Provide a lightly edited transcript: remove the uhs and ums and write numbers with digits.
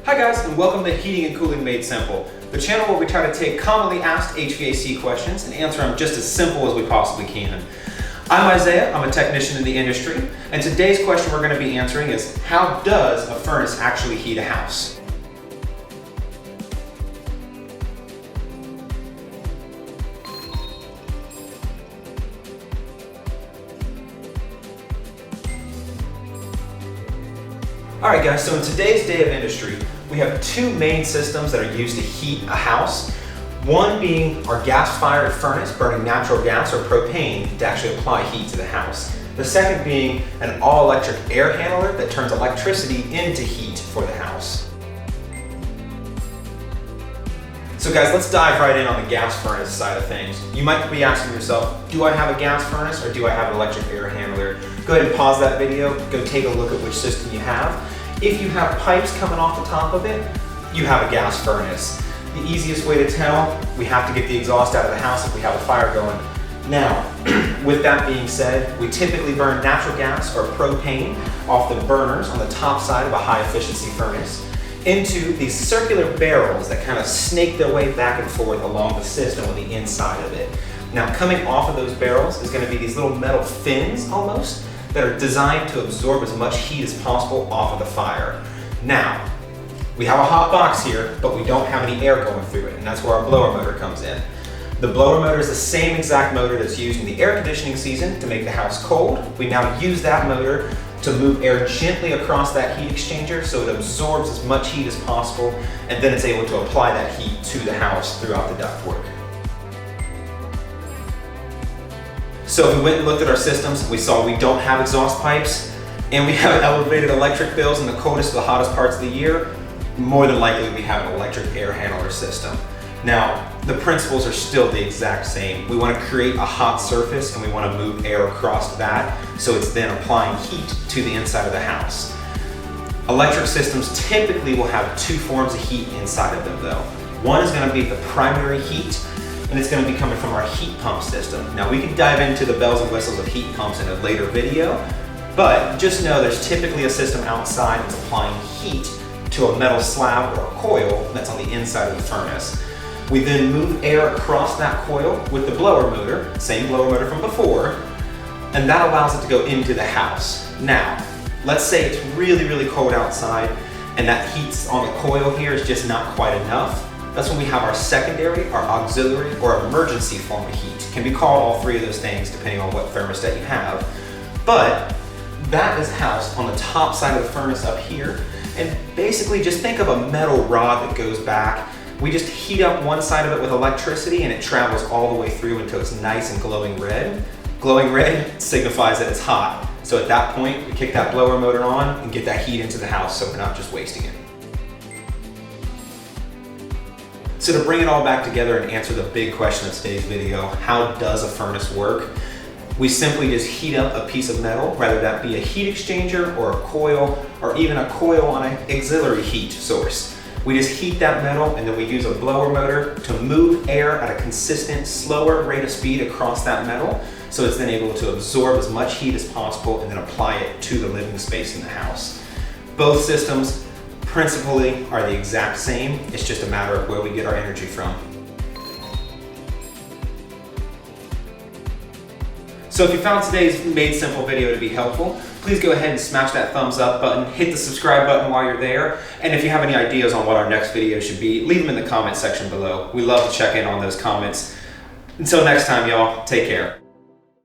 Hi guys, and welcome to Heating and Cooling Made Simple, the channel where we try to take commonly asked HVAC questions and answer them just as simple as we possibly can. I'm Isaiah, I'm a technician in the industry, and today's question we're going to be answering is, how does a furnace actually heat a house? Alright guys, so in today's day of industry, we have two main systems that are used to heat a house. One being our gas-fired furnace burning natural gas or propane to actually apply heat to the house. The second being an all-electric air handler that turns electricity into heat for the house. So guys, let's dive right in on the gas furnace side of things. You might be asking yourself, do I have a gas furnace or do I have an electric air handler? Go ahead and pause that video, go take a look at which system you have. If you have pipes coming off the top of it, you have a gas furnace. The easiest way to tell, we have to get the exhaust out of the house if we have a fire going. Now, with that being said, we typically burn natural gas or propane off the burners on the top side of a high efficiency furnace into these circular barrels that kind of snake their way back and forth along the system on the inside of it. Now, coming off of those barrels is going to be these little metal fins almost that are designed to absorb as much heat as possible off of the fire. Now, we have a hot box here, but we don't have any air going through it, and that's where our blower motor comes in. The blower motor is the same exact motor that's used in the air conditioning season to make the house cold. We now use that motor to move air gently across that heat exchanger so it absorbs as much heat as possible, and then it's able to apply that heat to the house throughout the ductwork. So if we went and looked at our systems, we saw we don't have exhaust pipes, and we have elevated electric bills in the coldest to the hottest parts of the year. More than likely we have an electric air handler system. Now, the principles are still the exact same. We want to create a hot surface and we want to move air across that so it's then applying heat to the inside of the house. Electric systems typically will have two forms of heat inside of them though. One is going to be the primary heat, and it's going to be coming from our heat pump system. Now we can dive into the bells and whistles of heat pumps in a later video, but just know there's typically a system outside that's applying heat to a metal slab or a coil that's on the inside of the furnace. We then move air across that coil with the blower motor, same blower motor from before, and that allows it to go into the house. Now, let's say it's really, really cold outside and that heat on the coil here is just not quite enough. That's when we have our secondary, our auxiliary, or emergency form of heat. It can be called all three of those things depending on what thermostat you have. But that is housed on the top side of the furnace up here. And basically just think of a metal rod that goes back. We just heat up one side of it with electricity and it travels all the way through until it's nice and glowing red. Glowing red signifies that it's hot. So at that point, we kick that blower motor on and get that heat into the house so we're not just wasting it. So to bring it all back together and answer the big question of today's video, how does a furnace work? We simply just heat up a piece of metal, whether that be a heat exchanger or a coil, or even a coil on an auxiliary heat source. We just heat that metal and then we use a blower motor to move air at a consistent, slower rate of speed across that metal, so it's then able to absorb as much heat as possible and then apply it to the living space in the house. Both systems principally are the exact same, it's just a matter of where we get our energy from. So if you found today's Made Simple video to be helpful, please go ahead and smash that thumbs up button, hit the subscribe button while you're there, and if you have any ideas on what our next video should be, leave them in the comment section below. We love to check in on those comments. Until next time, y'all, take care.